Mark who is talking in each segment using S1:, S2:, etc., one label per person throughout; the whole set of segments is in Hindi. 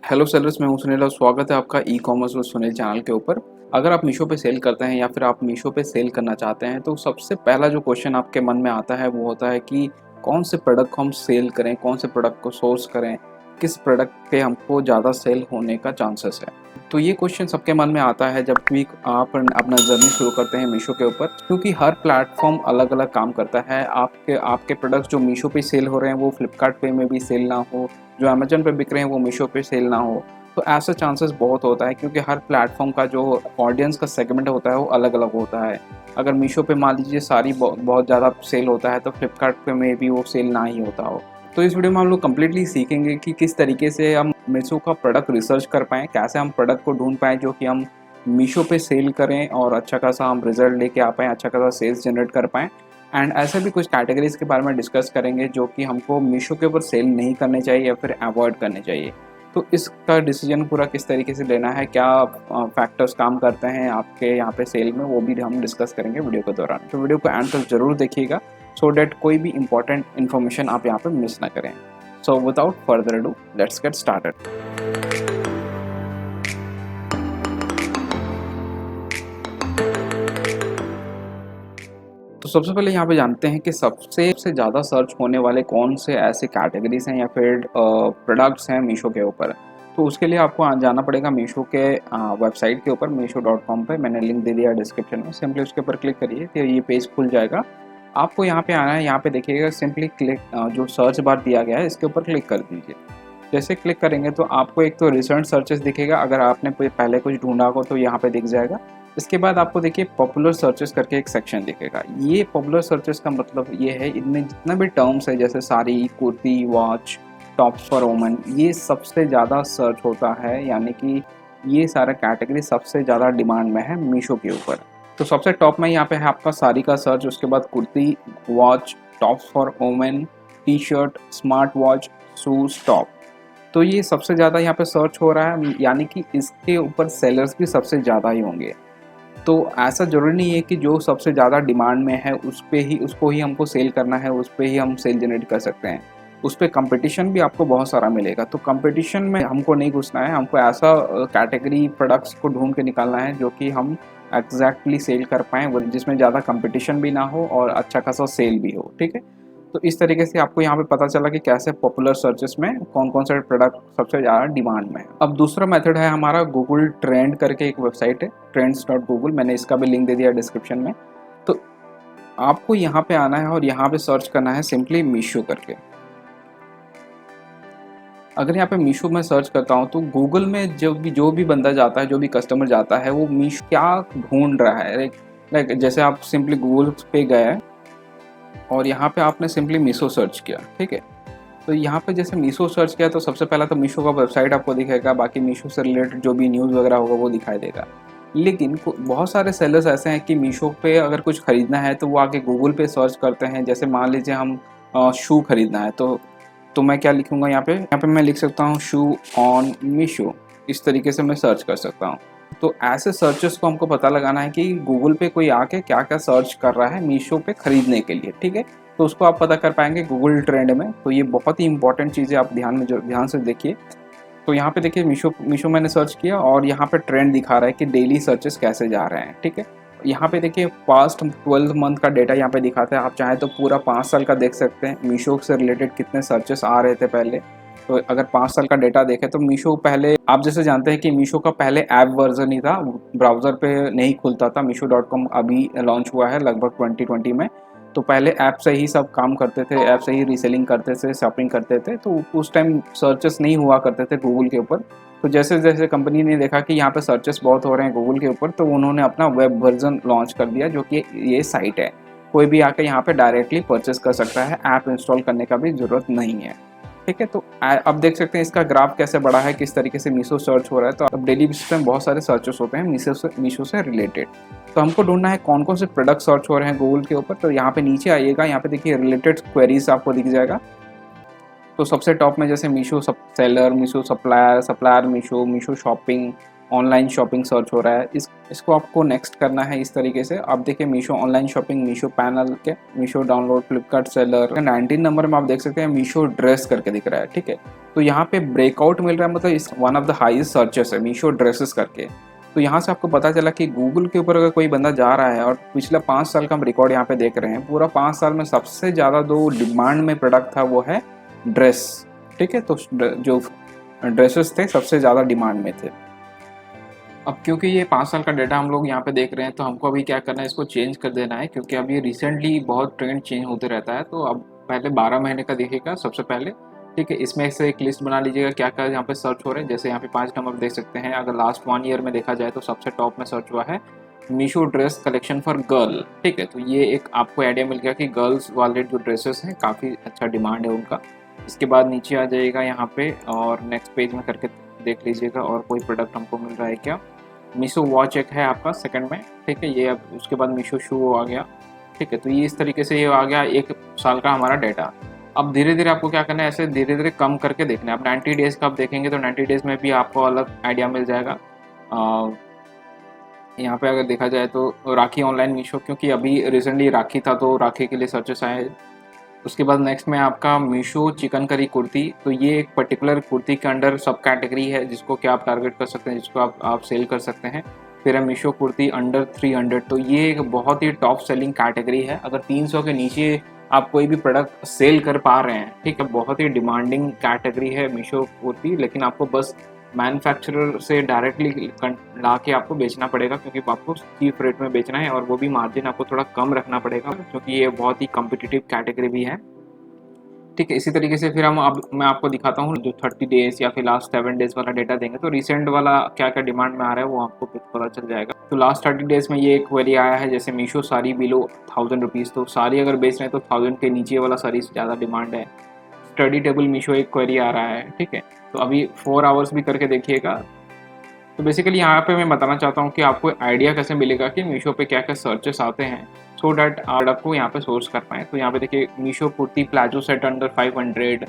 S1: हेलो सेलर्स, मैं हूं सुनील और स्वागत है आपका ई कॉमर्स और सुनील चैनल के ऊपर। अगर आप मीशो पे सेल करते हैं या फिर आप मीशो पे सेल करना चाहते हैं तो सबसे पहला जो क्वेश्चन आपके मन में आता है वो होता है कि कौन से प्रोडक्ट को हम सेल करें, कौन से प्रोडक्ट को सोर्स करें, किस प्रोडक्ट पे हमको ज़्यादा सेल होने का चांसेस है। तो ये क्वेश्चन सबके मन में आता है जब भी आप अपना जर्नी शुरू करते हैं मीशो के ऊपर, क्योंकि हर प्लेटफॉर्म अलग अलग काम करता है। आपके आपके प्रोडक्ट्स जो मीशो पे सेल हो रहे हैं वो फ्लिपकार्ट पे में भी सेल ना हो, जो अमेजन पे बिक रहे हैं वो मीशो पे सेल ना हो। तो ऐसा चांसेस बहुत होता है क्योंकि हर प्लेटफॉर्म का जो ऑडियंस का सेगमेंट होता है वो अलग अलग होता है। अगर मीशो पे मान लीजिए सारी बहुत ज़्यादा सेल होता है तो फ्लिपकार्ट पे में भी वो सेल ना ही होता हो। तो इस वीडियो में हम लोग कम्प्लीटली सीखेंगे कि किस तरीके से हम मीशो का प्रोडक्ट रिसर्च कर पाएँ, कैसे हम प्रोडक्ट को ढूंढ पाएँ जो कि हम मीशो पे सेल करें और अच्छा खासा हम रिजल्ट लेके आ पाएँ, अच्छा खासा सेल्स जनरेट कर पाएँ। एंड ऐसे भी कुछ कैटेगरीज के बारे में डिस्कस करेंगे जो कि हमको मीशो के ऊपर सेल नहीं करने चाहिए या फिर अवॉइड करने चाहिए। तो इसका डिसीजन पूरा किस तरीके से लेना है, क्या फैक्टर्स काम करते हैं आपके यहाँ पे सेल में, वो भी हम डिस्कस करेंगे वीडियो के दौरान। तो वीडियो को एंड तक जरूर देखिएगा सो डैट कोई भी इंपॉर्टेंट इन्फॉर्मेशन आप यहाँ पे मिस ना करें। So without further do let's get started. तो सबसे पहले यहाँ पे जानते हैं कि सबसे ज़्यादा सर्च होने वाले कौन से ऐसे कैटेगरीज हैं या फिर प्रोडक्ट्स हैं मीशो के ऊपर। तो उसके लिए आपको जाना पड़ेगा मीशो के वेबसाइट के ऊपर, मीशो.com पे। मैंने लिंक दे दिया डिस्क्रिप्शन में, सिंपली उसके ऊपर क्लिक करिए तो ये पेज खुल जाएगा। आपको यहाँ पे आना है, यहाँ पे देखिएगा सिंपली क्लिक, जो सर्च बार दिया गया है इसके ऊपर क्लिक कर दीजिए। जैसे क्लिक करेंगे तो आपको एक तो रिसेंट सर्चेस दिखेगा, अगर आपने पहले कुछ ढूंढा हो तो यहाँ पे दिख जाएगा। इसके बाद आपको देखिए पॉपुलर सर्चेस करके एक सेक्शन दिखेगा। ये पॉपुलर सर्चेस का मतलब ये है, इनमें जितना भी टर्म्स है जैसे sari, kurti, watch, tops for women, ये सबसे ज़्यादा सर्च होता है, यानी कि ये सारा कैटेगरी सबसे ज़्यादा डिमांड में है मीशो के ऊपर। तो सबसे टॉप में यहाँ पे है आपका साड़ी का सर्च, उसके बाद kurti, watch, tops for women, T shirt, smart watch, shoes, top. तो ये सबसे ज़्यादा यहाँ पे सर्च हो रहा है, यानी कि इसके ऊपर सेलर्स भी सबसे ज़्यादा ही होंगे। तो ऐसा ज़रूरी नहीं है कि जो सबसे ज़्यादा डिमांड में है उसको ही हमको सेल करना है, उस पे ही हम सेल जनरेट कर सकते हैं। उस पे कंपटीशन भी आपको बहुत सारा मिलेगा। तो कंपटीशन में हमको नहीं घुसना है, हमको ऐसा कैटेगरी प्रोडक्ट्स को ढूंढ के निकालना है जो कि हम एग्जैक्टली सेल कर पाएँ, जिसमें ज़्यादा कंपटीशन भी ना हो और अच्छा खासा सेल भी हो। ठीक है, तो इस तरीके से आपको यहाँ पे पता चला कि कैसे पॉपुलर सर्चेस में कौन कौन से प्रोडक्ट सबसे ज़्यादा डिमांड में है। अब दूसरा मेथड है हमारा गूगल ट्रेंड करके एक वेबसाइट है, ट्रेंड्स.गूगल। मैंने इसका भी लिंक दे दिया डिस्क्रिप्शन में। तो आपको यहाँ पे आना है और यहाँ पे सर्च करना है सिंपली मीशो करके। अगर यहाँ पे मीशो में सर्च करता हूँ तो गूगल में जो भी बंदा जाता है, जो भी कस्टमर जाता है, वो मीशो क्या ढूंढ रहा है। लाइक जैसे आप सिंपली गूगल पे गए और यहाँ पे आपने सिंपली मीशो सर्च किया, ठीक है। तो यहाँ पे जैसे मीशो सर्च किया तो सबसे पहला तो मीशो का वेबसाइट आपको दिखेगा, बाकी मीशो से रिलेटेड जो भी न्यूज़ वगैरह होगा वो दिखाई देगा। लेकिन बहुत सारे सेलर्स ऐसे हैं कि मीशो पे अगर कुछ ख़रीदना है तो वो आके गूगल पे सर्च करते हैं। जैसे मान लीजिए हम शू ख़रीदना है तो मैं क्या लिखूँगा यहाँ पे मैं लिख सकता हूँ शू ऑन मीशो। इस तरीके से मैं सर्च कर सकता हूँ। तो ऐसे सर्चेस को हमको पता लगाना है कि गूगल पे कोई आके क्या क्या सर्च कर रहा है मीशो पे ख़रीदने के लिए, ठीक है। तो उसको आप पता कर पाएंगे गूगल ट्रेंड में। तो ये बहुत ही इंपॉर्टेंट चीज़ है, आप ध्यान से देखिए। तो यहाँ पे देखिए मीशो मैंने सर्च किया और यहाँ पे ट्रेंड दिखा रहा है कि डेली सर्चेस कैसे जा रहे हैं, ठीक है। यहाँ पे देखिए पास्ट 12 मंथ का डेटा यहाँ पे दिखाता है। आप चाहें तो पूरा 5 साल का देख सकते हैं, मीशो से रिलेटेड कितने सर्चेस आ रहे थे पहले। तो अगर 5 साल का डेटा देखें तो मीशो पहले, आप जैसे जानते हैं कि मीशो का पहले ऐप वर्जन ही था, ब्राउज़र पे नहीं खुलता था। मीशो.com अभी लॉन्च हुआ है लगभग 2020 में। तो पहले ऐप से ही सब काम करते थे, ऐप से ही रीसेलिंग करते थे, शॉपिंग करते थे। तो उस टाइम सर्चेस नहीं हुआ करते थे गूगल के ऊपर। तो जैसे जैसे कंपनी ने देखा कि यहाँ पे सर्चेस बहुत हो रहे हैं गूगल के ऊपर, तो उन्होंने अपना वेब वर्जन लॉन्च कर दिया, जो कि ये साइट है। कोई भी आके यहाँ पे डायरेक्टली परचेस कर सकता है, ऐप इंस्टॉल करने का भी ज़रूरत नहीं है, ठीक है। तो अब देख सकते हैं इसका ग्राफ कैसे बढ़ा है, किस तरीके से मीशो सर्च हो रहा है। तो अब डेली बेसिस पे बहुत सारे सर्चेस होते हैं मीशो से रिलेटेड। तो हमको ढूंढना है कौन कौन से प्रोडक्ट सर्च हो रहे हैं गूगल के ऊपर। तो यहाँ पे नीचे आइएगा, यहाँ पे देखिए रिलेटेड क्वेरीज आपको दिख जाएगा। तो सबसे टॉप में जैसे Meesho seller, Meesho supplier Meesho, Meesho shopping, online shopping search हो रहा है। इसको आपको नेक्स्ट करना है इस तरीके से। आप देखिए Meesho online shopping, Meesho panel के, Meesho download, Flipkart seller. 19 number में आप देख सकते हैं मीशो ड्रेस करके दिख रहा है, ठीक है। तो यहाँ पे ब्रेकआउट मिल रहा है, मतलब इस one of the highest searches है मीशो ड्रेसेस करके। तो यहाँ से आपको पता चला कि गूगल के ऊपर अगर कोई बंदा जा रहा है, और पिछला 5 साल का हम रिकॉर्ड यहाँ पे देख रहे हैं, पूरा 5 साल में सबसे ज़्यादा जो डिमांड में प्रोडक्ट था वो है ड्रेस, ठीक है। तो जो ड्रेसेस थे सबसे ज़्यादा डिमांड में थे। अब क्योंकि ये 5 साल का डेटा हम लोग यहाँ पे देख रहे हैं, तो हमको अभी क्या करना है, इसको चेंज कर देना है, क्योंकि अभी रिसेंटली बहुत ट्रेंड चेंज होते रहता है। तो अब पहले 12 महीने का देखिएगा सबसे पहले, ठीक है। इसमें से एक लिस्ट बना लीजिएगा क्या क्या यहाँ पे सर्च हो रहे हैं। जैसे यहाँ पे 5 नंबर देख सकते हैं, अगर लास्ट 1 ईयर में देखा जाए तो सबसे टॉप में सर्च हुआ है Meesho dress collection for girl, ठीक है। तो ये एक आपको आइडिया मिल गया कि गर्ल्स वाले जो ड्रेसेस हैं काफ़ी अच्छा डिमांड है उनका। इसके बाद नीचे आ जाइएगा यहाँ पे और नेक्स्ट पेज में करके देख लीजिएगा और कोई प्रोडक्ट हमको मिल रहा है क्या। मीशो वॉच एक है आपका सेकंड में, ठीक है। ये अब उसके बाद मीशो शू आ गया, ठीक है। तो ये इस तरीके से ये आ गया 1 साल का हमारा डाटा। अब धीरे धीरे आपको क्या करना है, ऐसे धीरे धीरे कम करके देखना है। अब 90 डेज़ का आप देखेंगे तो 90 डेज़ में भी आपको अलग आइडिया मिल जाएगा। यहाँ पे अगर देखा जाए तो राखी ऑनलाइन मीशो, क्योंकि अभी रिसेंटली राखी था तो राखी के लिए सर्चेस आए। उसके बाद नेक्स्ट में आपका मीशो चिकन करी कुर्ती। तो ये एक पर्टिकुलर कुर्ती के अंडर सब कैटेगरी है जिसको क्या आप टारगेट कर सकते हैं, जिसको आप सेल कर सकते हैं। फिर है मीशो कुर्ती अंडर 300। तो ये एक बहुत ही टॉप सेलिंग कैटेगरी है। अगर 300 के नीचे आप कोई भी प्रोडक्ट सेल कर पा रहे हैं, ठीक है, बहुत ही डिमांडिंग कैटेगरी है मीशो कुर्ती। लेकिन आपको बस मैन्युफैक्चरर से डायरेक्टली ला के आपको बेचना पड़ेगा, क्योंकि आपको चीप रेट में बेचना है, और वो भी मार्जिन आपको थोड़ा कम रखना पड़ेगा, क्योंकि ये बहुत ही कम्पिटिटिव कैटेगरी भी है, ठीक है। इसी तरीके से फिर मैं आपको दिखाता हूँ जो 30 डेज़ या फिर लास्ट 7 डेज़ वाला डेटा देंगे, तो रिसेंट वाला क्या क्या डिमांड में आ रहा है वो आपको पता चल जाएगा। तो लास्ट 30 डेज़ में ये एक क्वेरी आया है, जैसे मीशो साड़ी बिलो 1000 रुपीज़। तो साड़ी अगर बेच रहे हैं तो 1000 के नीचे वाला साड़ी से ज़्यादा डिमांड है। स्टडी टेबल मीशो एक क्वेरी आ रहा है, ठीक है। तो अभी 4 आवर्स भी करके देखिएगा। तो बेसिकली यहाँ पे मैं बताना चाहता हूँ कि आपको आइडिया कैसे मिलेगा कि मीशो पे क्या क्या सर्चेस आते हैं, सो डैट आप को यहाँ पे सोर्स कर पाएँ। तो यहाँ पे देखिए Meesho kurti palazzo set under 500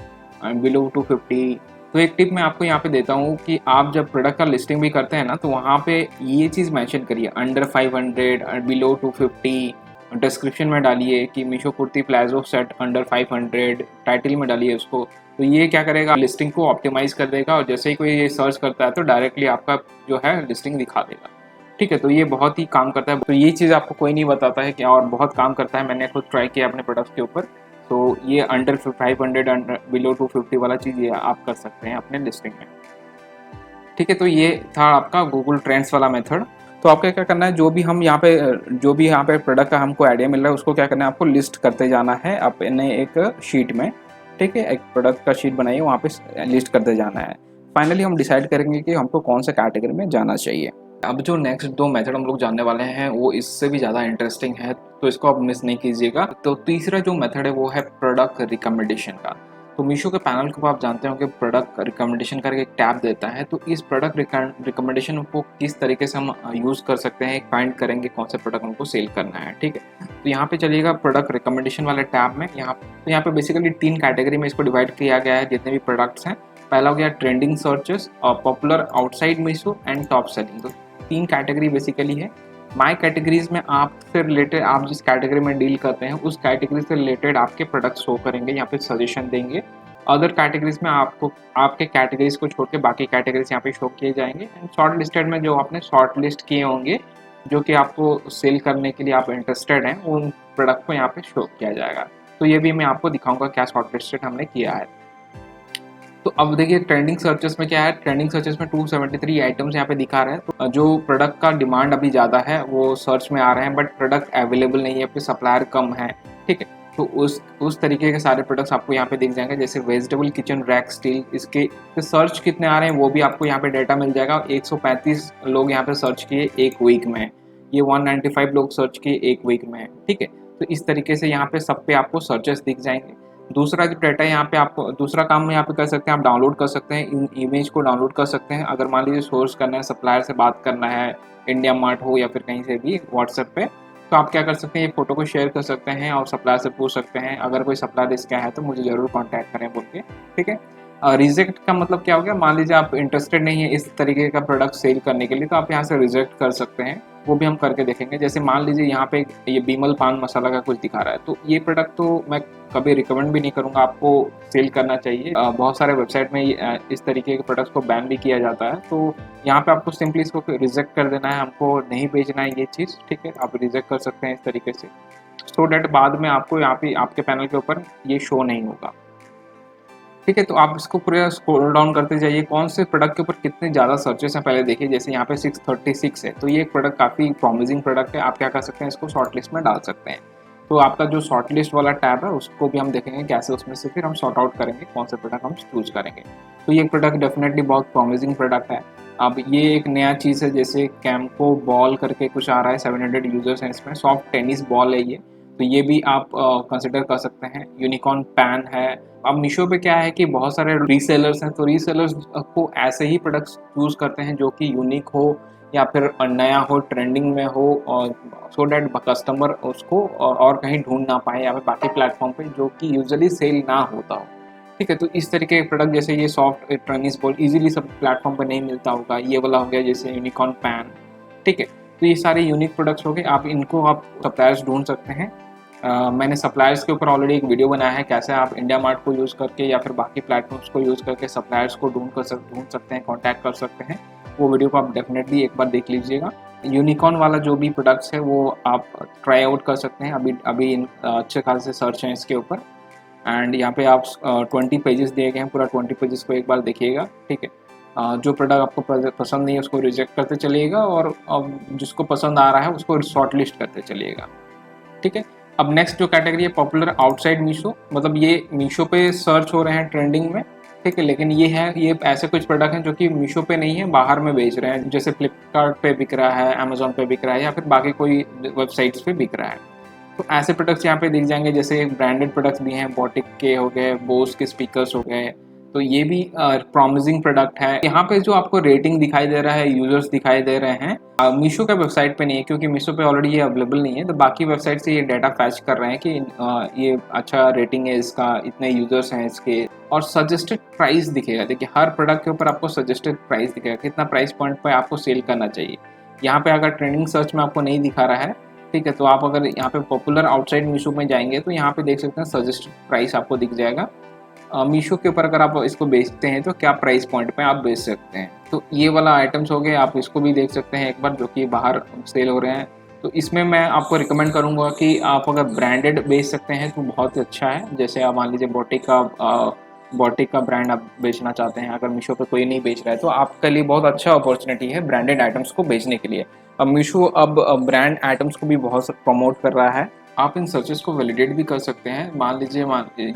S1: below 250। तो एक टिप मैं आपको यहाँ पे देता हूँ कि आप जब प्रोडक्ट का लिस्टिंग भी करते हैं ना, तो वहाँ पे ये चीज़ मेंशन करिए अंडर 500 बिलो 250। डिस्क्रिप्शन में डालिए कि Meesho kurti palazzo set under 500, title में डालिए उसको। तो ये क्या करेगा, लिस्टिंग को ऑप्टिमाइज कर देगा, और जैसे ही कोई ये सर्च करता है तो डायरेक्टली आपका जो है लिस्टिंग दिखा देगा, ठीक है। तो ये बहुत ही काम करता है। तो ये चीज़ आपको कोई नहीं बताता है कि, और बहुत काम करता है। मैंने खुद ट्राई किया अपने प्रोडक्ट्स के ऊपर। तो ये अंडर 500 अंडर बिलो 250 वाला चीज़ ये आप कर सकते हैं अपने लिस्टिंग में, ठीक है। तो ये था आपका गूगल ट्रेंड्स वाला मेथड। तो आपको क्या करना है, जो भी यहाँ पे प्रोडक्ट का हमको आइडिया मिल रहा है उसको क्या करना है, आपको लिस्ट करते जाना है अपने एक शीट में, ठीक है। एक प्रोडक्ट का शीट बनाइए, वहाँ पे लिस्ट करते जाना है। फाइनली हम डिसाइड करेंगे कि हमको कौन सा कैटेगरी में जाना चाहिए। अब जो नेक्स्ट 2 मेथड हम लोग जानने वाले हैं वो इससे भी ज़्यादा इंटरेस्टिंग है, तो इसको आप मिस नहीं कीजिएगा। तो तीसरा जो मेथड है वो है प्रोडक्ट रिकमेंडेशन का। तो मीशो के पैनल को आप जानते हो कि प्रोडक्ट रिकमेंडेशन करके एक टैब देता है। तो इस प्रोडक्ट रिकमेंडेशन को किस तरीके से हम यूज़ कर सकते हैं, फाइंड करेंगे कौन सा प्रोडक्ट हमको सेल करना है, ठीक है। तो यहाँ पे चलिएगा प्रोडक्ट रिकमेंडेशन वाले टैब में। यहाँ पे बेसिकली 3 कैटेगरी में इसको डिवाइड किया गया है जितने भी प्रोडक्ट्स हैं। पहला हो गया ट्रेंडिंग सर्चेस और popular outside Meesho and top selling. तो 3 कैटेगरी बेसिकली है। माई कैटेगरीज में आपसे रिलेटेड, आप जिस कैटेगरी में डील करते हैं उस कैटेगरी से रिलेटेड आपके प्रोडक्ट शो करेंगे, यहाँ पे सजेशन देंगे। अदर कैटेगरीज में आपको आपके कैटेगरीज को छोड़ के बाकी कैटेगरीज यहाँ पे शो किए जाएंगे। एंड शॉर्ट लिस्टेड में जो आपने शॉर्ट लिस्ट किए होंगे जो कि आपको सेल करने के लिए आप इंटरेस्टेड हैं, उन प्रोडक्ट को यहाँ पे शो किया जाएगा। तो ये भी मैं आपको दिखाऊंगा क्या शॉर्ट लिस्टेड हमने किया है। तो अब देखिए ट्रेंडिंग सर्चेस में क्या है, ट्रेंडिंग सर्चेस में 273 आइटम्स यहाँ पे दिखा रहे हैं। तो जो प्रोडक्ट का डिमांड अभी ज़्यादा है वो सर्च में आ रहे हैं, बट प्रोडक्ट अवेलेबल नहीं है, फिर सप्लायर कम है, ठीक है। तो उस तरीके के सारे प्रोडक्ट्स आपको यहाँ पे दिख जाएंगे। जैसे वेजिटेबल किचन रैक स्टील, इसके सर्च कितने आ रहे हैं वो भी आपको यहाँ पे डाटा मिल जाएगा। 135 लोग यहाँ पे सर्च किए एक वीक में, ये 195 लोग सर्च किए एक वीक में, ठीक है। तो इस तरीके से यहाँ पे सब पे आपको सर्चेस दिख जाएंगे। दूसरा जो डाटा यहाँ पे आपको दूसरा काम यहाँ पे कर सकते हैं, आप डाउनलोड कर सकते हैं, इन इमेज को डाउनलोड कर सकते हैं। अगर मान लीजिए सोर्स करना है, सप्लायर से बात करना है, इंडिया मार्ट हो या फिर कहीं से भी व्हाट्सएप पे, तो आप क्या कर सकते हैं, ये फोटो को शेयर कर सकते हैं और सप्लायर से पूछ सकते हैं अगर कोई सप्लायर इसका है तो मुझे ज़रूर कॉन्टैक्ट करें बोल के, ठीक है। रिजेक्ट का मतलब क्या हो गया, मान लीजिए आप इंटरेस्टेड नहीं है इस तरीके का प्रोडक्ट सेल करने के लिए, तो आप यहाँ से रिजेक्ट कर सकते हैं। वो भी हम करके देखेंगे। जैसे मान लीजिए यहाँ पे ये बिमल पान मसाला का कुछ दिखा रहा है, तो ये प्रोडक्ट तो मैं कभी रिकमेंड भी नहीं करूँगा आपको सेल करना चाहिए। बहुत सारे वेबसाइट में इस तरीके के प्रोडक्ट्स को बैन भी किया जाता है। तो यहाँ पे आपको सिंपली इसको रिजेक्ट कर देना है, हमको नहीं बेचना है ये चीज़, ठीक है। आप रिजेक्ट कर सकते हैं इस तरीके से, सो डैट बाद में आपको यहाँ पे आपके पैनल के ऊपर ये शो नहीं होगा, ठीक है। तो आप इसको पूरा स्क्रॉल डाउन करते जाइए, कौन से प्रोडक्ट के ऊपर कितने ज़्यादा सर्चेस हैं पहले देखिए। जैसे यहाँ पे 636 है, तो ये एक प्रोडक्ट काफ़ी प्रॉमिसिंग प्रोडक्ट है। आप क्या कर सकते हैं, इसको शॉर्ट लिस्ट में डाल सकते हैं। तो आपका जो शॉर्ट लिस्ट वाला टैब है उसको भी हम देखेंगे कैसे उसमें से फिर हम सॉर्ट आउट करेंगे कौन से प्रोडक्ट हम चूज़ करेंगे। तो ये प्रोडक्ट डेफिनेटली बहुत प्रॉमिसिंग प्रोडक्ट है। अब ये एक नया चीज़ है, जैसे कैम्को बॉल करके कुछ आ रहा है, 700 यूजर्स हैं इसमें, सॉफ्ट टेनिस बॉल है ये, तो ये भी आप कंसिडर कर सकते हैं। यूनिकॉर्न पैन है। अब मीशो पे क्या है कि बहुत सारे रीसेलर्स हैं, तो रीसेलर्स को ऐसे ही प्रोडक्ट्स चूज़ करते हैं जो कि यूनिक हो या फिर नया हो, ट्रेंडिंग में हो, और सो डैट कस्टमर उसको और कहीं ढूंढ ना पाए या फिर बाकी प्लेटफॉर्म पे जो कि यूजुअली सेल ना होता हो, ठीक है। तो इस तरीके के प्रोडक्ट जैसे ये सॉफ्ट टेनिस बॉल इजीली सब प्लेटफॉर्म पर नहीं मिलता होगा, ये वाला हो गया जैसे यूनिकॉर्न पैन, ठीक है। तो ये सारे यूनिक प्रोडक्ट्स हो गए, आप इनको आप सप्लायर्स ढूंढ सकते हैं। मैंने सप्लायर्स के ऊपर ऑलरेडी एक वीडियो बनाया है, कैसे आप इंडिया मार्ट को यूज़ करके या फिर बाकी प्लेटफॉर्म्स को यूज़ करके सप्लायर्स को ढूंढ सकते हैं, कांटेक्ट कर सकते हैं। वो वीडियो को आप डेफिनेटली एक बार देख लीजिएगा। यूनिकॉर्न वाला जो भी प्रोडक्ट्स है वो आप ट्राई आउट कर सकते हैं। अभी अच्छे खासे सर्च हैं इसके ऊपर, एंड यहाँ पे आप 20 पेजेस दिए गए हैं, पूरा 20 पेजेस को एक बार देखिएगा, ठीक है। जो प्रोडक्ट आपको पसंद नहीं है उसको रिजेक्ट करते चलिएगा, और जिसको पसंद आ रहा है उसको शॉर्ट लिस्ट करते चलिएगा, ठीक है। अब नेक्स्ट जो कैटेगरी है पॉपुलर आउटसाइड मीशो, मतलब ये मीशो पे सर्च हो रहे हैं ट्रेंडिंग में, ठीक है। लेकिन ये ऐसे कुछ प्रोडक्ट हैं जो कि मीशो पे नहीं है, बाहर में बेच रहे हैं, जैसे फ्लिपकार्ट पे बिक रहा है, अमेजोन पे बिक रहा है या फिर बाकी कोई वेबसाइट्स पे बिक रहा है। तो ऐसे प्रोडक्ट्स यहाँ पे दिख जाएंगे, जैसे ब्रांडेड प्रोडक्ट्स भी हैं, बोटिक के हो गए, बोस के स्पीकर्स हो गए, तो ये भी प्रॉमिसिंग प्रोडक्ट है। यहाँ पे जो आपको रेटिंग दिखाई दे रहा है, यूजर्स दिखाई दे रहे हैं, मीशो का वेबसाइट पे नहीं है क्योंकि मीशो पे ऑलरेडी ये अवेलेबल नहीं है। तो बाकी वेबसाइट से ये डाटा फैच कर रहे हैं कि ये अच्छा रेटिंग है इसका, इतने यूजर्स हैं इसके, और सजेस्टेड प्राइस दिखेगा। देखिए हर प्रोडक्ट के ऊपर आपको सजेस्टेड प्राइस दिखेगा, कितना प्राइस पॉइंट पर आपको सेल करना चाहिए। यहाँ पे अगर ट्रेंडिंग सर्च में आपको नहीं दिखा रहा है, ठीक है, तो आप अगर यहाँ पे पॉपुलर आउटसाइड मीशो में जाएंगे तो यहाँ पे देख सकते हैं सजेस्टेड प्राइस आपको दिख जाएगा। मीशो के ऊपर अगर आप इसको बेचते हैं तो क्या प्राइस पॉइंट पे आप बेच सकते हैं। तो ये वाला आइटम्स हो गए, आप इसको भी देख सकते हैं एक बार, जो कि बाहर सेल हो रहे हैं। तो इसमें मैं आपको रिकमेंड करूँगा कि आप अगर ब्रांडेड बेच सकते हैं तो बहुत अच्छा है। जैसे आप मान लीजिए बोटिक का ब्रांड आप बेचना चाहते हैं, अगर मीशो पे कोई नहीं बेच रहा है तो आपके लिए बहुत अच्छा अपॉर्चुनिटी है ब्रांडेड आइटम्स को बेचने के लिए। अब मीशो अब ब्रांड आइटम्स को भी बहुत प्रमोट कर रहा है। आप इन सर्चेस को वैलिडेट भी कर सकते हैं। मान लीजिए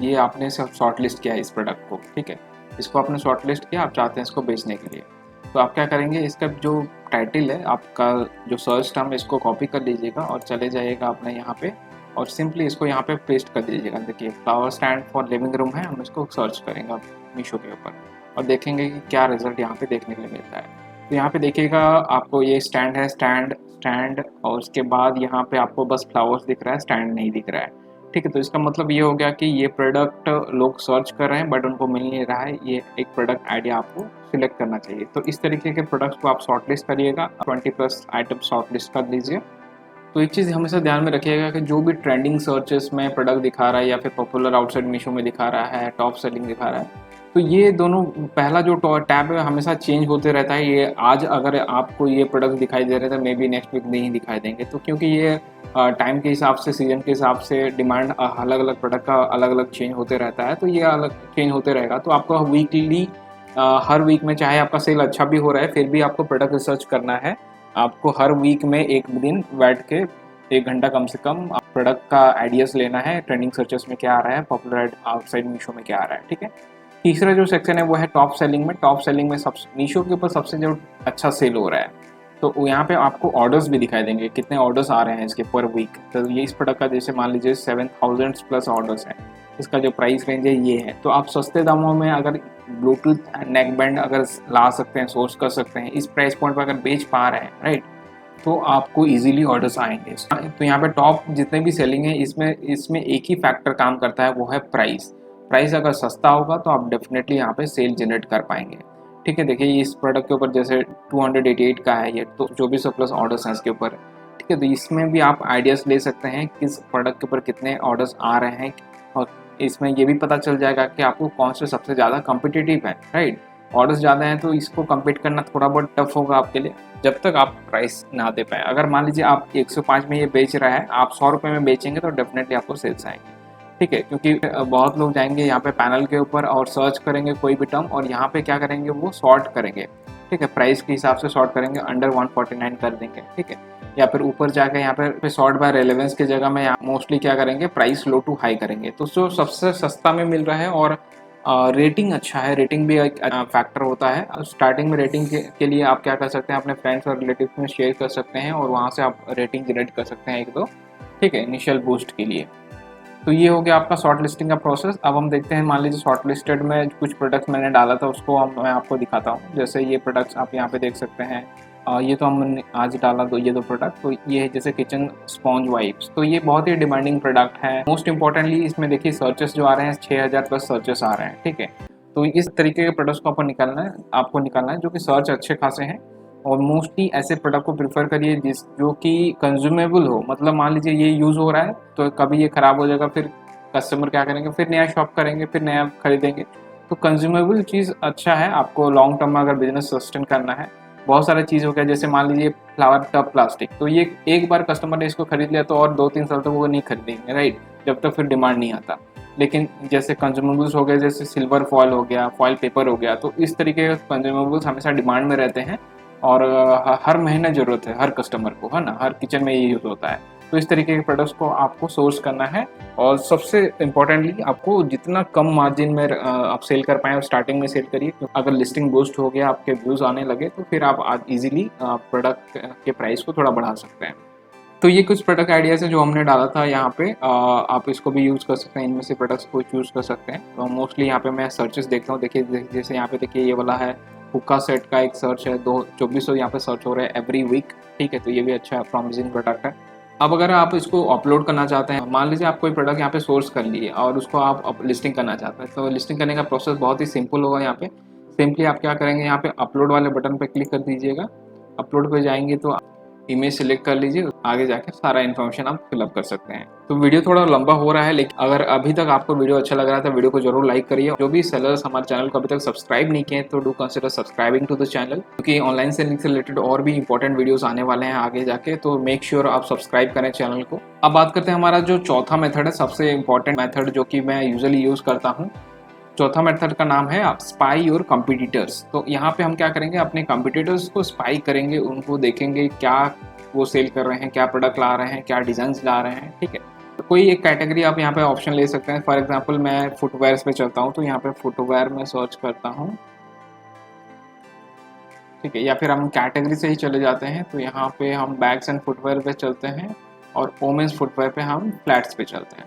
S1: ये आपने सिर्फ शॉर्ट लिस्ट किया है इस प्रोडक्ट को, ठीक है, इसको आपने शॉर्ट लिस्ट किया, आप चाहते हैं इसको बेचने के लिए, तो आप क्या करेंगे, इसका जो टाइटल है आपका जो सर्च टर्म, इसको कॉपी कर लीजिएगा और चले जाइएगा अपने यहाँ पे, और सिंपली इसको यहाँ पे पेस्ट कर दीजिएगा। देखिए flower stand for living room है, हम इसको सर्च करेंगे मीशो के ऊपर और देखेंगे कि क्या रिजल्ट यहाँ पे देखने के लिए मिलता है। तो यहाँ पे देखिएगा आपको ये स्टैंड है, स्टैंड, और उसके बाद यहाँ पे आपको बस फ्लावर्स दिख रहा है, स्टैंड नहीं दिख रहा है, ठीक है। तो इसका मतलब ये हो गया कि ये प्रोडक्ट लोग सर्च कर रहे हैं बट उनको मिल नहीं रहा है। ये एक प्रोडक्ट आइडिया आपको सिलेक्ट करना चाहिए। तो इस तरीके के प्रोडक्ट्स को आप शॉर्टलिस्ट करिएगा, 20+ आइटम शॉर्टलिस्ट कर लीजिए। तो एक चीज़ हमेशा ध्यान में रखिएगा कि जो भी ट्रेंडिंग सर्चेस में प्रोडक्ट दिखा रहा है या फिर पॉपुलर आउटसाइड मीशो में दिखा रहा है, टॉप सेलिंग दिखा रहा है, तो ये दोनों पहला जो टैब है हमेशा चेंज होते रहता है। ये आज अगर आपको ये प्रोडक्ट दिखाई दे रहे थे, मे बी नेक्स्ट वीक नहीं दिखाई देंगे, तो क्योंकि ये टाइम के हिसाब से, सीजन के हिसाब से डिमांड अलग अलग प्रोडक्ट का अलग अलग चेंज होते रहता है, तो ये अलग चेंज होते रहेगा। तो आपको वीकली हर वीक में, चाहे आपका सेल अच्छा भी हो रहा है, फिर भी आपको प्रोडक्ट रिसर्च करना है। आपको हर वीक में एक दिन बैठ के 1 घंटा कम से कम प्रोडक्ट का आइडियाज़ लेना है, ट्रेंडिंग सर्चेस में क्या आ रहा है, पॉपुलर आउटसाइड मीशो में क्या आ रहा है, ठीक है। तीसरा जो सेक्शन है वो है टॉप सेलिंग में। टॉप सेलिंग में मीशो के ऊपर सबसे जो अच्छा सेल हो रहा है, तो यहाँ पे आपको ऑर्डर्स भी दिखाई देंगे, कितने ऑर्डर्स आ रहे हैं इसके पर वीक। तो ये इस प्रोडक्ट का जैसे मान लीजिए 7000+ ऑर्डर्स हैं, इसका जो प्राइस रेंज है ये है। तो आप सस्ते दामों में अगर ब्लूटूथ नेक बैंड अगर ला सकते हैं, सोर्स कर सकते हैं, इस प्राइस पॉइंट पर अगर बेच पा रहे हैं, राइट, तो आपको इजीली ऑर्डर्स आएंगे। तो यहाँ पे टॉप जितने भी सेलिंग है, इसमें एक ही फैक्टर काम करता है, वो है प्राइस। प्राइस अगर सस्ता होगा तो आप डेफिनेटली यहाँ पे सेल जनरेट कर पाएंगे। ठीक है, देखिए इस प्रोडक्ट के ऊपर जैसे 288 का है ये, तो 2400 प्लस ऑर्डर्स हैं इसके ऊपर। ठीक है, तो इसमें भी आप आइडियाज़ ले सकते हैं किस प्रोडक्ट के ऊपर कितने ऑर्डर्स आ रहे हैं, और इसमें ये भी पता चल जाएगा कि आपको कौन से सबसे ज़्यादा कॉम्पिटिटिव है, राइट। ऑर्डर्स ज़्यादा हैं तो इसको कम्पीट करना थोड़ा बहुत टफ होगा आपके लिए, जब तक आप प्राइस ना दे पाए। अगर मान लीजिए आप 105 में ये बेच रहा है, आप 100 रुपये में बेचेंगे तो डेफिनेटली आपको सेल्स आएंगे। ठीक है, क्योंकि बहुत लोग जाएंगे यहाँ पे पैनल के ऊपर और सर्च करेंगे कोई भी टर्म, और यहाँ पे क्या करेंगे वो सॉर्ट करेंगे। ठीक है, प्राइस के हिसाब से सॉर्ट करेंगे, अंडर 149 कर देंगे। ठीक है, या फिर ऊपर जाकर यहाँ पे सॉर्ट बाय रेलेवेंस की जगह में मोस्टली क्या करेंगे, प्राइस लो टू हाई करेंगे। तो जो सबसे सस्ता में मिल रहा है और रेटिंग अच्छा है, रेटिंग भी एक फैक्टर होता है। स्टार्टिंग में रेटिंग के लिए आप क्या कर सकते हैं, अपने फ्रेंड्स और रिलेटिव में शेयर कर सकते हैं और वहाँ से आप रेटिंग जनरेट कर सकते हैं 1-2। ठीक है, इनिशियल बूस्ट के लिए। तो ये हो गया आपका शॉर्ट लिस्टिंग का प्रोसेस। अब हम देखते हैं, मान लीजिए शॉर्ट लिस्टेड में कुछ प्रोडक्ट्स मैंने डाला था, उसको मैं आपको दिखाता हूँ। जैसे ये प्रोडक्ट्स आप यहाँ पे देख सकते हैं, ये तो हमने आज डाला ये दो प्रोडक्ट। तो ये है जैसे किचन स्पॉन्ज वाइप्स, तो ये बहुत ही डिमांडिंग प्रोडक्ट है। मोस्ट इंपॉर्टेंटली इसमें देखिए सर्चेस जो आ रहे हैं 6000 प्लस सर्चेस आ रहे हैं। ठीक है, तो इस तरीके के प्रोडक्ट्स को आपको निकालना है जो कि सर्च अच्छे खासे हैं, और मोस्टली ऐसे प्रोडक्ट को प्रीफर करिए जो कि कंज्यूमेबल हो। मतलब मान लीजिए ये यूज़ हो रहा है तो कभी ये ख़राब हो जाएगा, फिर कस्टमर क्या करेंगे, फिर नया शॉप करेंगे, फिर नया खरीदेंगे। तो कंज्यूमेबल चीज़ अच्छा है, आपको लॉन्ग टर्म में अगर बिजनेस सस्टेन करना है। बहुत सारी चीज़ हो गया, जैसे मान लीजिए फ्लावर टब प्लास्टिक, तो ये एक बार कस्टमर ने इसको खरीद लिया तो और 2-3 साल तक वो नहीं खरीदेंगे, राइट, जब तक फिर डिमांड नहीं आता। लेकिन जैसे कंज्यूमेबल्स हो गए, जैसे सिल्वर फॉयल हो गया, फॉयल पेपर हो गया, तो इस तरीके के कंज्यूमेबल्स हमेशा डिमांड में रहते हैं और हर महीने ज़रूरत है हर कस्टमर को, है ना, हर किचन में ये यूज़ होता है। तो इस तरीके के प्रोडक्ट्स को आपको सोर्स करना है, और सबसे इम्पोर्टेंटली आपको जितना कम मार्जिन में आप सेल कर पाएँ स्टार्टिंग में सेल करिए। अगर लिस्टिंग बूस्ट हो गया, आपके व्यूज़ आने लगे, तो फिर आप आज ईजिली प्रोडक्ट के प्राइस को थोड़ा बढ़ा सकते हैं। तो ये कुछ प्रोडक्ट आइडियाज़ हैं जो हमने डाला था यहाँ पे, आप इसको भी यूज़ कर सकते हैं, इनमें से प्रोडक्ट्स को चूज़ कर सकते हैं। तो मोस्टली यहाँ पे मैं सर्चेस देखता हूँ, देखिए जैसे यहाँ पे देखिए ये वाला है हुक्का सेट का एक सर्च है, 2400 यहाँ पे सर्च हो रहा है एवरी वीक। ठीक है, तो ये भी अच्छा प्रॉमिसिंग प्रोडक्ट है। अब अगर आप इसको अपलोड करना चाहते हैं, मान लीजिए आप कोई प्रोडक्ट यहाँ पे सोर्स कर लिए और उसको आप लिस्टिंग करना चाहते हैं, तो लिस्टिंग करने का प्रोसेस बहुत ही सिंपल होगा। यहाँ पे सिंपली आप क्या करेंगे, यहाँ पे अपलोड वाले बटन पे क्लिक कर दीजिएगा। अपलोड पे जाएंगे तो इमेज सिलेक्ट कर लीजिए, आगे जाके सारा इन्फॉर्मेशन आप फिलअप कर सकते हैं। तो वीडियो थोड़ा लंबा हो रहा है, लेकिन अगर अभी तक आपको वीडियो अच्छा लग रहा है तो वीडियो को जरूर लाइक करिए। जो भी सेलर्स हमारे चैनल को अभी तक सब्सक्राइब नहीं किए तो do consider subscribing to the channel, क्योंकि ऑनलाइन सेलिंग से रिलेटेड और भी इंपॉर्टेंट वीडियोस आने वाले हैं आगे जाके, तो मेक श्योर आप सब्सक्राइब करें चैनल को। अब बात करते हैं हमारा जो चौथा मेथड है, सबसे इंपॉर्टेंट मेथड जो कि मैं यूजुअली यूज़ करता हूँ। चौथा मेथड का नाम है आप स्पाई योर कंपटीटर्स। तो यहाँ पे हम क्या करेंगे, अपने कंपटीटर्स को स्पाई करेंगे, उनको देखेंगे क्या वो सेल कर रहे हैं, क्या प्रोडक्ट ला रहे हैं, क्या डिज़ाइन ला रहे हैं। ठीक है, तो कोई एक कैटेगरी आप यहाँ पे ऑप्शन ले सकते हैं। फॉर एग्जांपल मैं फुटवेयर्स पे चलता हूँ, तो यहाँ पे फुटवेयर में सर्च करता हूँ। ठीक है, या फिर हम कैटेगरी से ही चले जाते हैं, तो यहाँ पे हम बैग्स एंड फुटवेयर पे चलते हैं, और वोमेंस फुटवेयर पे हम फ्लैट्स पे चलते हैं।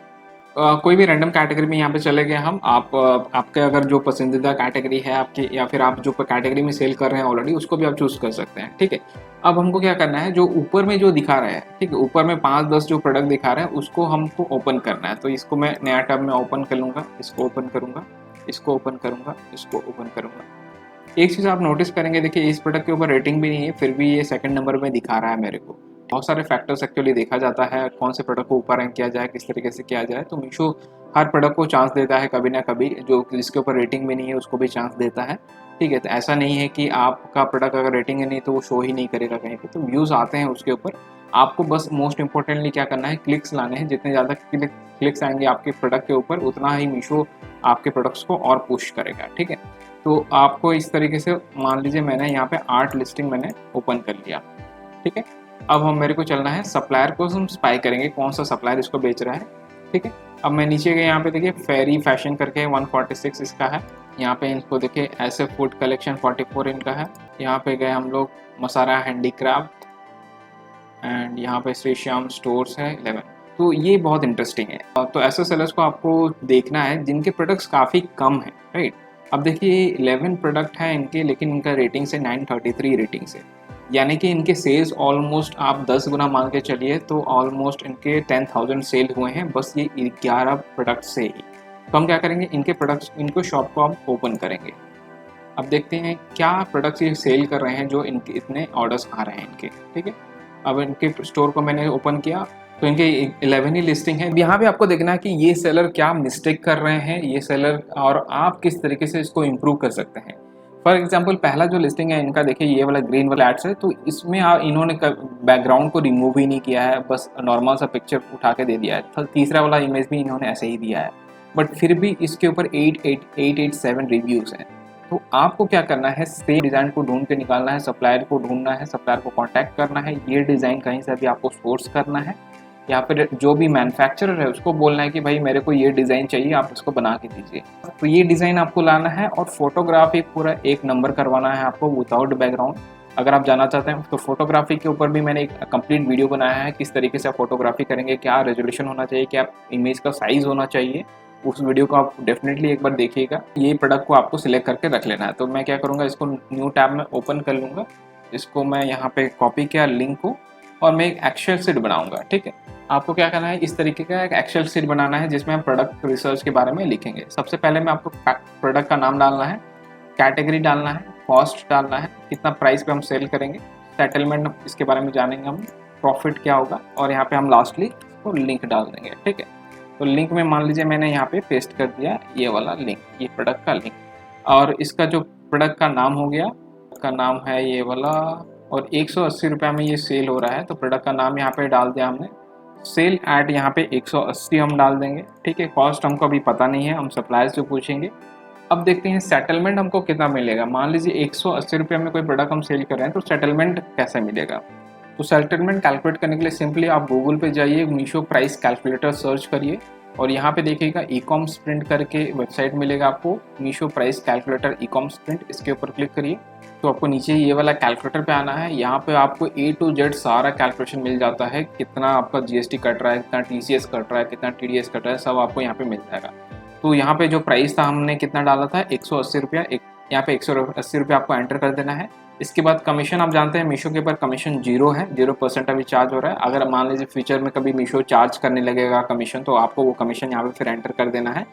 S1: कोई भी रैंडम कैटेगरी में यहाँ पे चले गए हम। आपके अगर जो पसंदीदा कैटेगरी है आपकी, या फिर आप जो कैटेगरी में सेल कर रहे हैं ऑलरेडी, उसको भी आप चूज़ कर सकते हैं। ठीक है, अब हमको क्या करना है, जो ऊपर में जो दिखा रहा है, ठीक है, ऊपर में 5-10 जो प्रोडक्ट दिखा रहा है उसको हमको ओपन करना है। तो इसको मैं नया टैब में ओपन कर लूँगा, इसको ओपन करूँगा, इसको ओपन करूँगा, इसको ओपन करूँगा। एक चीज़ आप नोटिस करेंगे, देखिए इस प्रोडक्ट के ऊपर रेटिंग भी नहीं है, फिर भी ये सेकंड नंबर में दिखा रहा है मेरे को। बहुत सारे फैक्टर्स एक्चुअली देखा जाता है, कौन से प्रोडक्ट को ऊपर रैंक किया जाए, किस तरीके से किया जाए। तो मीशो हर प्रोडक्ट को चांस देता है कभी ना कभी, जो जिसके ऊपर रेटिंग भी नहीं है उसको भी चांस देता है। ठीक है, तो ऐसा नहीं है कि आपका प्रोडक्ट अगर रेटिंग है नहीं तो वो शो ही नहीं करेगा कहीं पे। तो व्यूज़ आते हैं उसके ऊपर, आपको बस मोस्ट इंपॉर्टेंटली क्या करना है, क्लिक्स लाने हैं। जितने ज़्यादा क्लिक्स आएंगे आपके प्रोडक्ट के ऊपर, उतना ही मीशो आपके प्रोडक्ट्स को और पुश करेगा। ठीक है, तो आपको इस तरीके से, मान लीजिए मैंने यहाँ पे 8 लिस्टिंग मैंने ओपन कर लिया। ठीक है, अब हम मेरे को चलना है सप्लायर को, हम स्पाई करेंगे कौन सा सप्लायर इसको बेच रहा है। ठीक है, अब मैं नीचे गए, यहाँ पे देखिए फेरी फैशन करके 146 इसका है। यहाँ पे इनको देखिए ऐसे फूड कलेक्शन 44 इनका है। यहाँ पे गए हम लोग मसारा हैंडीक्राफ्ट, एंड यहाँ पे श्री श्याम स्टोर्स है 11। तो ये बहुत इंटरेस्टिंग है। तो ऐसे सेलर्स को आपको देखना है जिनके प्रोडक्ट्स काफ़ी कम है, राइट। अब देखिए 11 प्रोडक्ट है इनके, लेकिन इनका रेटिंग से 933 रेटिंग से, यानी कि इनके सेल्स ऑलमोस्ट आप 10 गुना मान के चलिए, तो ऑलमोस्ट इनके 10,000 सेल हुए हैं बस ये 11 प्रोडक्ट से ही। तो हम क्या करेंगे, इनके प्रोडक्ट्स, इनको शॉप को हम ओपन करेंगे। अब देखते हैं क्या प्रोडक्ट्स ये सेल कर रहे हैं जो इनके इतने ऑर्डर्स आ रहे हैं इनके, ठीक है। अब इनके स्टोर को मैंने ओपन किया तो इनके 11 ही लिस्टिंग है। यहाँ पे आपको देखना है कि ये सेलर क्या मिस्टेक कर रहे हैं ये सेलर, और आप किस तरीके से इसको इम्प्रूव कर सकते हैं। फॉर एग्जाम्पल पहला जो लिस्टिंग है इनका, देखिए ये वाला ग्रीन वाला एड्स है, तो इसमें इन्होंने बैकग्राउंड को रिमूव ही नहीं किया है, बस नॉर्मल सा पिक्चर उठा के दे दिया है। तीसरा वाला इमेज भी इन्होंने ऐसे ही दिया है, बट फिर भी इसके ऊपर 887 रिव्यूज़ हैं। तो आपको क्या करना है, सेम डिज़ाइन को ढूंढ के निकालना है, सप्लायर को ढूंढना है, सप्लायर को कांटेक्ट करना है, ये डिज़ाइन कहीं से भी आपको सोर्स करना है, या फिर जो भी मैन्युफैक्चरर है उसको बोलना है कि भाई मेरे को ये डिज़ाइन चाहिए, आप इसको बना के दीजिए। तो ये डिज़ाइन आपको लाना है और फोटोग्राफी पूरा 1 नंबर करवाना है आपको विदाउट बैकग्राउंड। अगर आप जानना चाहते हैं तो फोटोग्राफी के ऊपर भी मैंने एक कंप्लीट वीडियो बनाया है, किस तरीके से आप फोटोग्राफी करेंगे, क्या रेजोल्यूशन होना चाहिए, क्या इमेज का साइज़ होना चाहिए। उस वीडियो को आप डेफिनेटली एक बार देखिएगा। ये प्रोडक्ट को आपको सिलेक्ट करके रख लेना है। तो मैं क्या करूँगा, इसको न्यू टैब में ओपन कर लूँगा, इसको मैं यहाँ पे कॉपी किया लिंक को, और मैं एक एक्सेल शीट बनाऊँगा, ठीक है। आपको क्या करना है, इस तरीके का एक एक्सेल शीट बनाना है जिसमें हम प्रोडक्ट रिसर्च के बारे में लिखेंगे। सबसे पहले में आपको प्रोडक्ट का नाम डालना है, कैटेगरी डालना है, कॉस्ट डालना है, कितना प्राइस पे हम सेल करेंगे, सेटलमेंट इसके बारे में जानेंगे हम, प्रॉफिट क्या होगा, और यहाँ पे हम लास्टली तो लिंक डाल देंगे, ठीक है। तो लिंक में मान लीजिए मैंने यहाँ पे पेस्ट कर दिया ये वाला लिंक, ये प्रोडक्ट का लिंक, और इसका जो प्रोडक्ट का नाम हो गया, का नाम है ये वाला, और 180 रुपये में ये सेल हो रहा है। तो प्रोडक्ट का नाम यहाँ पे डाल दिया हमने, सेल एट यहाँ पे 180 हम डाल देंगे, ठीक है। कॉस्ट हमको अभी पता नहीं है, हम सप्लायर से पूछेंगे। अब देखते हैं सेटलमेंट हमको कितना मिलेगा। मान लीजिए 180 रुपये में कोई प्रोडक्ट हम सेल कर रहे हैं, तो सेटलमेंट कैसे मिलेगा। तो सेटलमेंट कैलकुलेट करने के लिए सिंपली आप गूगल पे जाइए, मीशो प्राइस कैलकुलेटर सर्च करिए, और यहाँ पे देखिएगा ई-कॉम स्प्रिंट करके वेबसाइट मिलेगा आपको, Meesho price calculator e-com sprint, इसके ऊपर क्लिक करिए। तो आपको नीचे ये वाला कैलकुलेटर पे आना है। यहाँ पे आपको A to Z सारा कैलकुलेशन मिल जाता है, कितना आपका GST कट रहा है, कितना TCS कट रहा है, कितना TDS कट रहा है, सब आपको यहाँ पे मिल जाएगा। तो यहाँ पे जो प्राइस था हमने कितना डाला था, 180 रुपया, यहाँ पे 180 रुपया आपको एंटर कर देना है। इसके बाद कमीशन आप जानते हैं मीशो के ऊपर कमीशन 0 है, 0% अभी चार्ज हो रहा है। अगर मान लीजिए फ्यूचर में कभी मीशो चार्ज करने लगेगा कमीशन, तो आपको वो कमीशन यहाँ पे फिर एंटर कर देना है,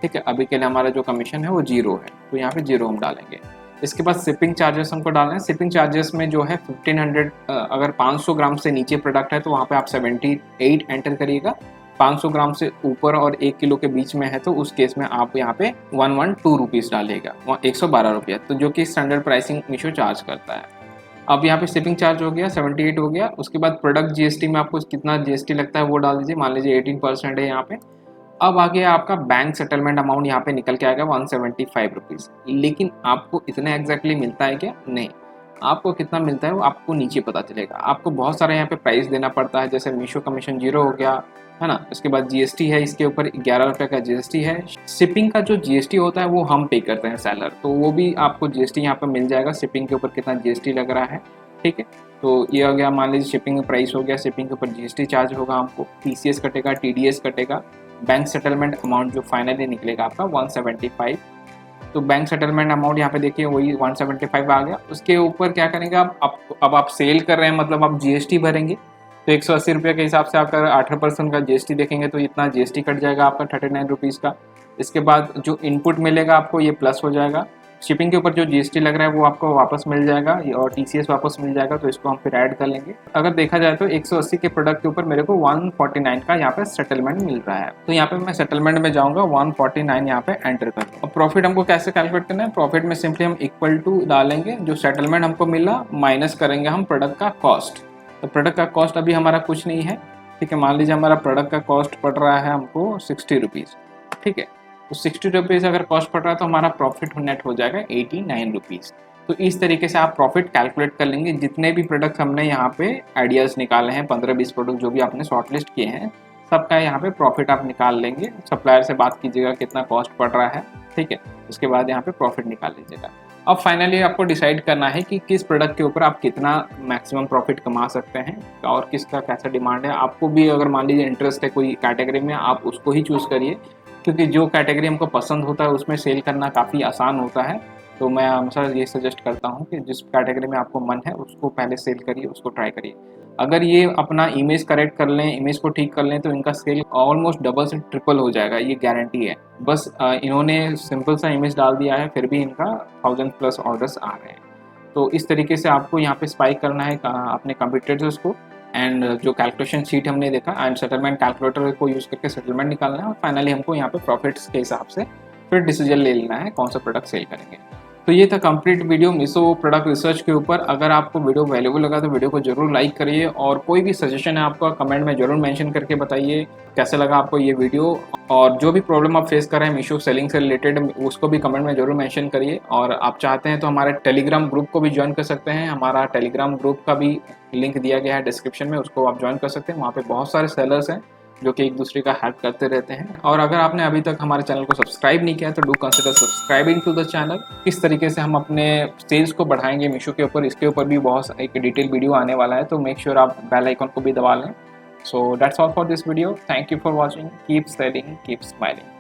S1: ठीक है। अभी के लिए हमारा जो कमीशन है वो 0 है, तो यहाँ पे 0 हम डालेंगे। इसके बाद शिपिंग चार्जेस हमको डालना है। शिपिंग चार्जेस में जो है 1500, अगर 500 ग्राम से नीचे प्रोडक्ट है तो वहाँ पे आप 78 एंटर करिएगा। 500 ग्राम से ऊपर और 1 किलो के बीच में है तो उस केस में आप यहाँ पे 112 रुपीज़ डालिएगा, 112 रुपया, तो जो कि स्टैंडर्ड प्राइसिंग मीशो चार्ज करता है। अब यहाँ पे शिपिंग चार्ज हो गया 78 हो गया। उसके बाद प्रोडक्ट GST में आपको कितना GST लगता है वो डाल दीजिए, मान लीजिए 18% है यहाँ पे। अब आ गया आपका बैंक सेटलमेंट अमाउंट, यहाँ पे निकल के आएगा 175 रुपीज़। लेकिन आपको इतना एग्जैक्टली मिलता है क्या, नहीं, आपको कितना मिलता है वो आपको नीचे पता चलेगा। आपको बहुत सारा यहाँ पे प्राइस देना पड़ता है, जैसे मीशो कमीशन 0 हो गया है ना। इसके बाद GST है, इसके ऊपर 11 रुपये का GST है। शिपिंग का जो GST होता है वो हम पे करते हैं सेलर, तो वो भी आपको GST यहाँ पर मिल जाएगा, शिपिंग के ऊपर कितना GST लग रहा है, ठीक है। तो ये हो गया, मान लीजिए शिपिंग प्राइस हो गया, शिपिंग के ऊपर GST चार्ज होगा हमको, TCS कटेगा, TDS कटेगा, बैंक सेटलमेंट अमाउंट जो फाइनली निकलेगा आपका 175। तो बैंक सेटलमेंट अमाउंट यहाँ पे देखिए वही 175 आ गया। उसके ऊपर क्या करेंगे आप, अब आप सेल कर रहे हैं मतलब आप GST भरेंगे, तो 180 रुपये के हिसाब से आपका 18% का GST देखेंगे तो इतना GST कट जाएगा आपका 39 रुपीज़ का। इसके बाद जो इनपुट मिलेगा आपको ये प्लस हो जाएगा, शिपिंग के ऊपर जो GST लग रहा है वो आपको वापस मिल जाएगा, और TCS वापस मिल जाएगा, तो इसको हम फिर ऐड कर लेंगे। अगर देखा जाए तो 180 के प्रोडक्ट के ऊपर मेरे को 149 का यहाँ पे सेटलमेंट मिल रहा है। तो यहाँ पे मैं सेटलमेंट में जाऊँगा, 149 यहाँ पे एंटर कर दूँ। अब प्रॉफिट हमको कैसे कैलकुलेट करना है, प्रॉफिट में सिंपली हम इक्वल टू डालेंगे, जो सेटलमेंट हमको मिला माइनस करेंगे हम प्रोडक्ट का कॉस्ट। तो प्रोडक्ट का कॉस्ट अभी हमारा कुछ नहीं है, ठीक है। मान लीजिए हमारा प्रोडक्ट का कॉस्ट पड़ रहा है हमको 60 रुपीज़, ठीक है। तो 60 रुपीज़ अगर कॉस्ट पड़ रहा है तो हमारा प्रॉफिट नेट हो जाएगा 89 रुपीज़। तो इस तरीके से आप प्रॉफिट कैलकुलेट कर लेंगे। जितने भी प्रोडक्ट हमने यहाँ पे आइडियाज़ निकाले हैं, 15-20 प्रोडक्ट जो भी आपने शॉर्टलिस्ट किए हैं, सबका यहाँ पे प्रॉफिट आप निकाल लेंगे। सप्लायर से बात कीजिएगा कितना कॉस्ट पड़ रहा है, ठीक है। उसके बाद यहाँ पे प्रॉफिट निकाल लीजिएगा। अब फाइनली आपको डिसाइड करना है कि किस प्रोडक्ट के ऊपर आप कितना मैक्सिमम प्रॉफिट कमा सकते हैं और किसका कैसा डिमांड है। आपको भी अगर मान लीजिए इंटरेस्ट है कोई कैटेगरी में, आप उसको ही चूज़ करिए, क्योंकि जो कैटेगरी हमको पसंद होता है उसमें सेल करना काफ़ी आसान होता है। तो मैं हमेशा ये सजेस्ट करता हूँ कि जिस कैटेगरी में आपको मन है उसको पहले सेल करिए, उसको ट्राई करिए। अगर ये अपना इमेज करेक्ट कर लें, इमेज को ठीक कर लें, तो इनका सेल ऑलमोस्ट डबल से ट्रिपल हो जाएगा, ये गारंटी है। बस इन्होंने सिंपल सा इमेज डाल दिया है, फिर भी इनका 1000+ ऑर्डर्स आ रहे हैं। तो इस तरीके से आपको यहाँ पे स्पाइक करना है अपने कंप्यूटर्स को, एंड जो कैलकुलेशन शीट हमने देखा एंड सेटलमेंट कैलकुलेटर को यूज़ करके सेटलमेंट निकालना है, और फाइनली हमको यहाँ पे प्रॉफिट्स के हिसाब से फिर डिसीजन ले लेना है कौन सा प्रोडक्ट सेल करेंगे। तो ये था complete video Meesho product research के ऊपर। अगर आपको वीडियो वैल्यूबल लगा तो वीडियो को जरूर लाइक करिए, और कोई भी सजेशन है आपका कमेंट में जरूर मेंशन करके बताइए कैसा लगा आपको ये वीडियो। और जो भी प्रॉब्लम आप फेस कर रहे हैं मीशो सेलिंग से रिलेटेड, उसको भी कमेंट में जरूर मेंशन करिए। और आप चाहते हैं तो हमारे टेलीग्राम ग्रुप को भी ज्वाइन कर सकते हैं। हमारा टेलीग्राम ग्रुप का भी लिंक दिया गया है डिस्क्रिप्शन में, उसको आप ज्वाइन कर सकते हैं। वहाँ पे बहुत सारे सेलर्स हैं जो कि एक दूसरे का हेल्प करते रहते हैं। और अगर आपने अभी तक हमारे चैनल को सब्सक्राइब नहीं किया है तो do consider subscribing to the channel. किस तरीके से हम अपने सेल्स को बढ़ाएंगे मीशो के ऊपर, इसके ऊपर भी बहुत एक डिटेल वीडियो आने वाला है, तो मेक श्योर आप बेल आइकन को भी दबा लें। So that's all for this video. Thank you for watching. Keep selling, keep smiling.